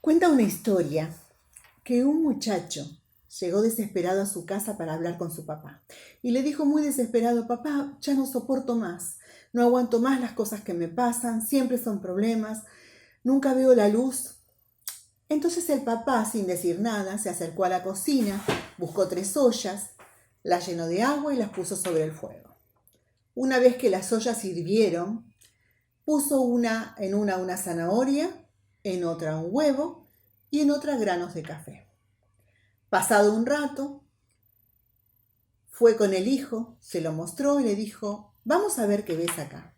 Cuenta una historia que un muchacho llegó desesperado a su casa para hablar con su papá y le dijo muy desesperado: papá, ya no soporto más, no aguanto más las cosas que me pasan, siempre son problemas, nunca veo la luz. Entonces el papá, sin decir nada, se acercó a la cocina, buscó 3 ollas, las llenó de agua y las puso sobre el fuego. Una vez que las ollas hirvieron, puso en una zanahoria, en otra un huevo y en otra granos de café. Pasado un rato, fue con el hijo, se lo mostró y le dijo: vamos a ver qué ves acá.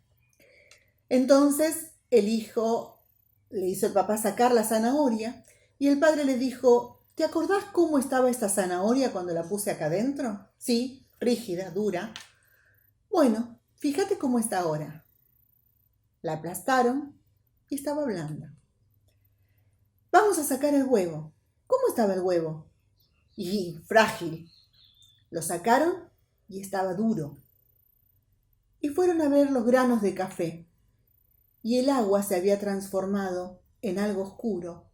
Entonces el hijo le hizo el papá sacar la zanahoria y el padre le dijo: ¿te acordás cómo estaba esta zanahoria cuando la puse acá adentro? Sí, rígida, dura. Bueno, fíjate cómo está ahora. La aplastaron y estaba blanda. Vamos a sacar el huevo. ¿Cómo estaba el huevo? Y frágil. Lo sacaron y estaba duro. Y fueron a ver los granos de café. Y el agua se había transformado en algo oscuro,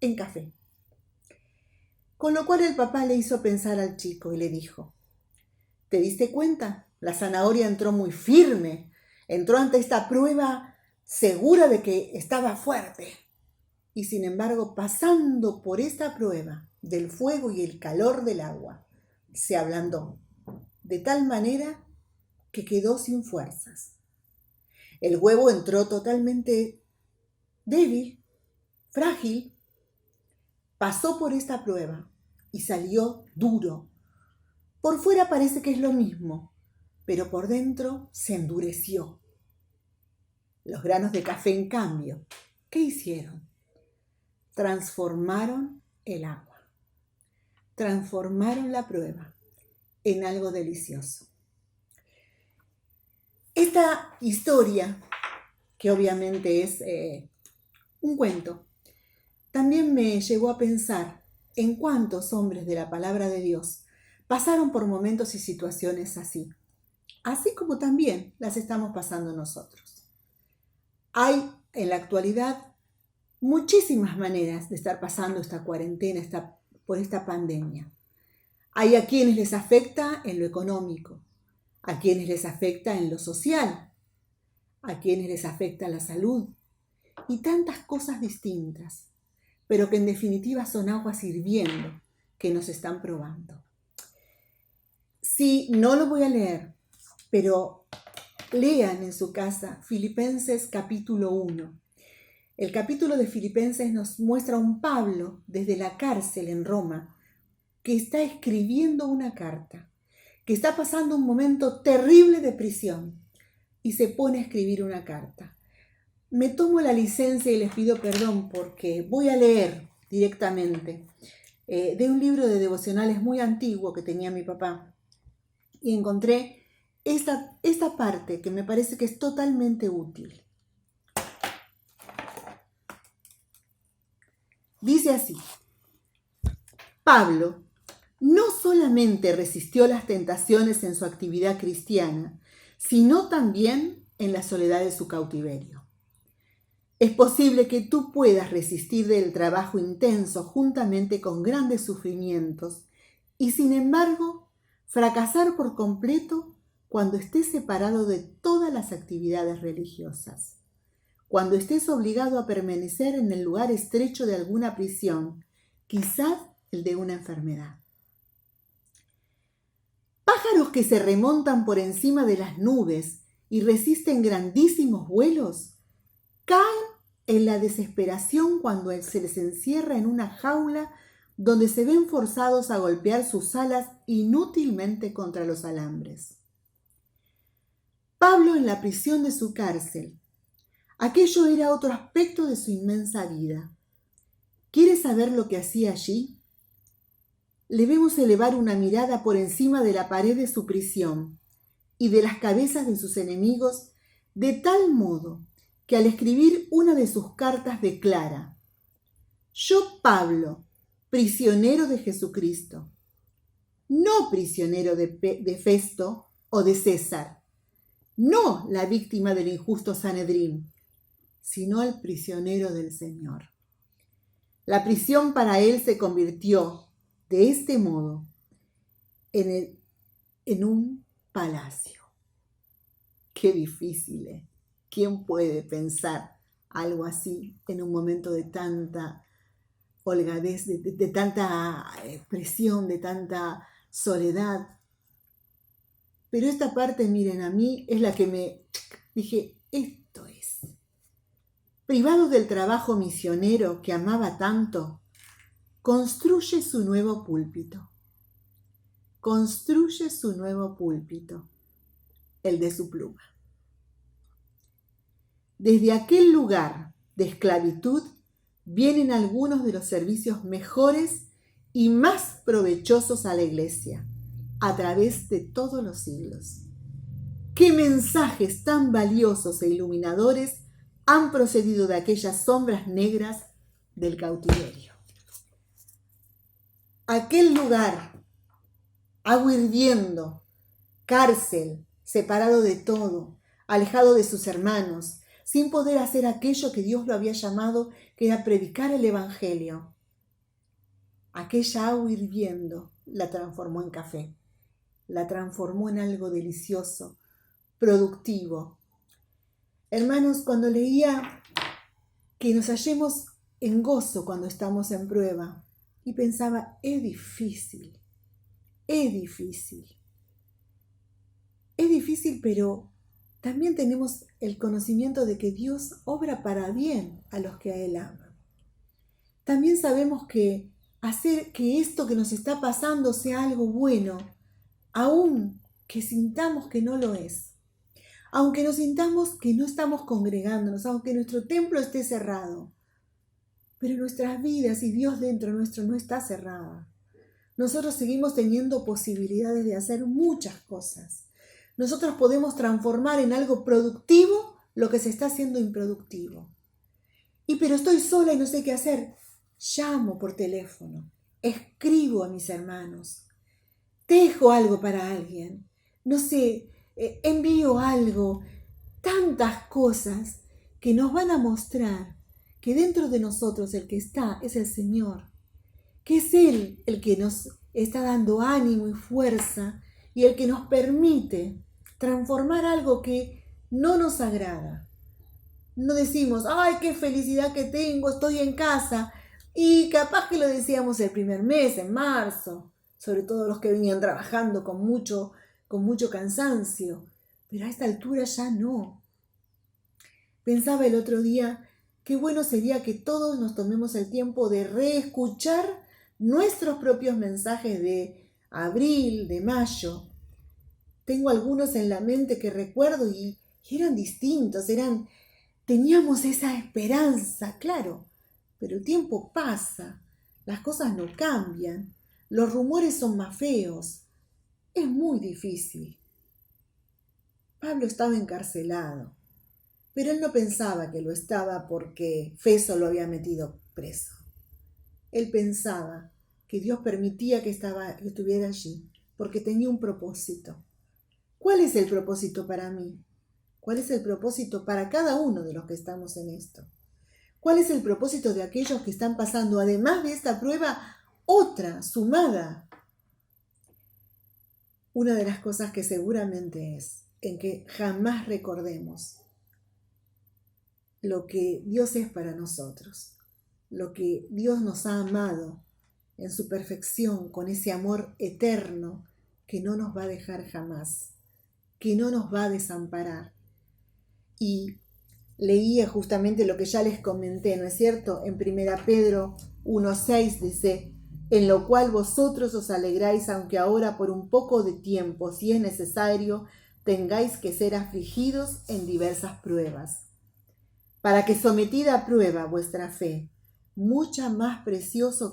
en café. Con lo cual el papá le hizo pensar al chico y le dijo: ¿te diste cuenta? La zanahoria entró muy firme. Entró ante esta prueba segura de que estaba fuerte. Y sin embargo, pasando por esta prueba del fuego y el calor del agua, se ablandó de tal manera que quedó sin fuerzas. El huevo entró totalmente débil, frágil, pasó por esta prueba y salió duro. Por fuera parece que es lo mismo, pero por dentro se endureció. Los granos de café, en cambio, ¿qué hicieron? Transformaron el agua, transformaron la prueba en algo delicioso. Esta historia, que obviamente es un cuento, también me llevó a pensar en cuántos hombres de la palabra de Dios pasaron por momentos y situaciones así como también las estamos pasando nosotros. Hay en la actualidad muchísimas maneras de estar pasando esta cuarentena, por esta pandemia. Hay a quienes les afecta en lo económico, a quienes les afecta en lo social, a quienes les afecta la salud y tantas cosas distintas, pero que en definitiva son aguas hirviendo que nos están probando. Sí, no lo voy a leer, pero lean en su casa Filipenses capítulo 1. El capítulo de Filipenses nos muestra a un Pablo desde la cárcel en Roma que está escribiendo una carta, que está pasando un momento terrible de prisión y se pone a escribir una carta. Me tomo la licencia y les pido perdón porque voy a leer directamente de un libro de devocionales muy antiguo que tenía mi papá y encontré esta parte que me parece que es totalmente útil. Dice así: Pablo no solamente resistió las tentaciones en su actividad cristiana, sino también en la soledad de su cautiverio. Es posible que tú puedas resistir del trabajo intenso juntamente con grandes sufrimientos y, sin embargo, fracasar por completo cuando estés separado de todas las actividades religiosas, cuando estés obligado a permanecer en el lugar estrecho de alguna prisión, quizás el de una enfermedad. Pájaros que se remontan por encima de las nubes y resisten grandísimos vuelos, caen en la desesperación cuando se les encierra en una jaula donde se ven forzados a golpear sus alas inútilmente contra los alambres. Pablo en la prisión de su cárcel. Aquello era otro aspecto de su inmensa vida. ¿Quieres saber lo que hacía allí? Le vemos elevar una mirada por encima de la pared de su prisión y de las cabezas de sus enemigos, de tal modo que al escribir una de sus cartas declara: yo, Pablo, prisionero de Jesucristo, no prisionero de Festo o de César, no la víctima del injusto Sanedrín, sino el prisionero del Señor. La prisión para él se convirtió, de este modo, en un palacio. Qué difícil, ¿eh? ¿Quién puede pensar algo así en un momento de tanta holgadez, de tanta presión, de tanta soledad? Pero esta parte, miren, a mí es la que me dije, esto es. Privado del trabajo misionero que amaba tanto, construye su nuevo púlpito. Construye su nuevo púlpito, el de su pluma. Desde aquel lugar de esclavitud vienen algunos de los servicios mejores y más provechosos a la Iglesia a través de todos los siglos. ¿Qué mensajes tan valiosos e iluminadores han procedido de aquellas sombras negras del cautiverio? Aquel lugar, agua hirviendo, cárcel, separado de todo, alejado de sus hermanos, sin poder hacer aquello que Dios lo había llamado, que era predicar el Evangelio. Aquella agua hirviendo la transformó en café, la transformó en algo delicioso, productivo. Hermanos, cuando leía que nos hallemos en gozo cuando estamos en prueba, y pensaba, es difícil, pero también tenemos el conocimiento de que Dios obra para bien a los que a Él aman. También sabemos que hacer que esto que nos está pasando sea algo bueno, aun que sintamos que no lo es. Aunque nos sintamos que no estamos congregándonos, aunque nuestro templo esté cerrado, pero nuestras vidas y Dios dentro nuestro no está cerrada. Nosotros seguimos teniendo posibilidades de hacer muchas cosas. Nosotros podemos transformar en algo productivo lo que se está haciendo improductivo. Pero estoy sola y no sé qué hacer. Llamo por teléfono, escribo a mis hermanos, dejo algo para alguien, no sé, envío algo, tantas cosas que nos van a mostrar que dentro de nosotros el que está es el Señor, que es Él el que nos está dando ánimo y fuerza y el que nos permite transformar algo que no nos agrada. No decimos, ¡ay, qué felicidad que tengo! Estoy en casa. Y capaz que lo decíamos el primer mes, en marzo, sobre todo los que venían trabajando con mucho cansancio. Pero a esta altura ya no. Pensaba el otro día, qué bueno sería que todos nos tomemos el tiempo de reescuchar nuestros propios mensajes de abril, de mayo. Tengo algunos en la mente que recuerdo y eran distintos, teníamos esa esperanza, claro, pero el tiempo pasa, las cosas no cambian, los rumores son más feos, es muy difícil. Pablo estaba encarcelado, pero él no pensaba que lo estaba porque Feso lo había metido preso. Él pensaba que Dios permitía que estuviera allí porque tenía un propósito. ¿Cuál es el propósito para mí? ¿Cuál es el propósito para cada uno de los que estamos en esto? ¿Cuál es el propósito de aquellos que están pasando, además de esta prueba, otra sumada? Una de las cosas que seguramente es en que jamás recordemos lo que Dios es para nosotros, lo que Dios nos ha amado en su perfección, con ese amor eterno que no nos va a dejar jamás, que no nos va a desamparar. Y leía justamente lo que ya les comenté, ¿no es cierto? En 1 Pedro 1:6 dice, en lo cual vosotros os alegráis, aunque ahora por un poco de tiempo, si es necesario, tengáis que ser afligidos en diversas pruebas, para que sometida a prueba vuestra fe, mucha más preciosa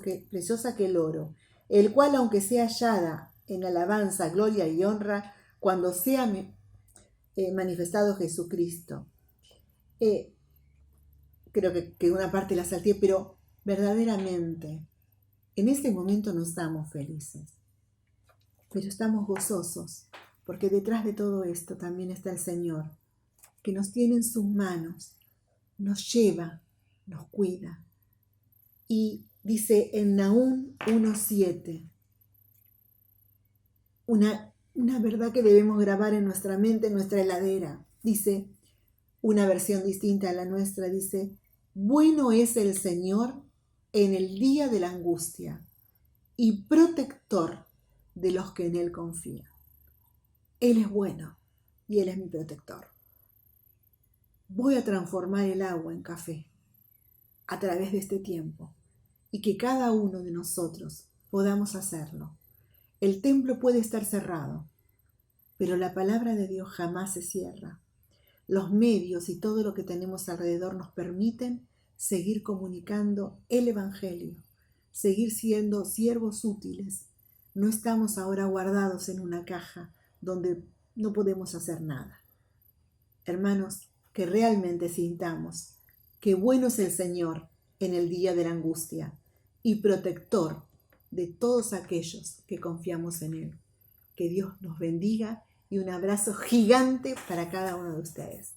que el oro, el cual aunque sea hallada en alabanza, gloria y honra, cuando sea manifestado Jesucristo. Creo que una parte la salté, pero verdaderamente en este momento no estamos felices, pero estamos gozosos, porque detrás de todo esto también está el Señor, que nos tiene en sus manos, nos lleva, nos cuida. Y dice en Nahum 1:7, una verdad que debemos grabar en nuestra mente, en nuestra heladera. Dice, una versión distinta a la nuestra, dice, bueno es el Señor en el día de la angustia y protector de los que en Él confían. Él es bueno y Él es mi protector. Voy a transformar el agua en café a través de este tiempo y que cada uno de nosotros podamos hacerlo. El templo puede estar cerrado, pero la palabra de Dios jamás se cierra. Los medios y todo lo que tenemos alrededor nos permiten seguir comunicando el Evangelio, seguir siendo siervos útiles. No estamos ahora guardados en una caja donde no podemos hacer nada. Hermanos, que realmente sintamos que bueno es el Señor en el día de la angustia y protector de todos aquellos que confiamos en Él. Que Dios nos bendiga y un abrazo gigante para cada uno de ustedes.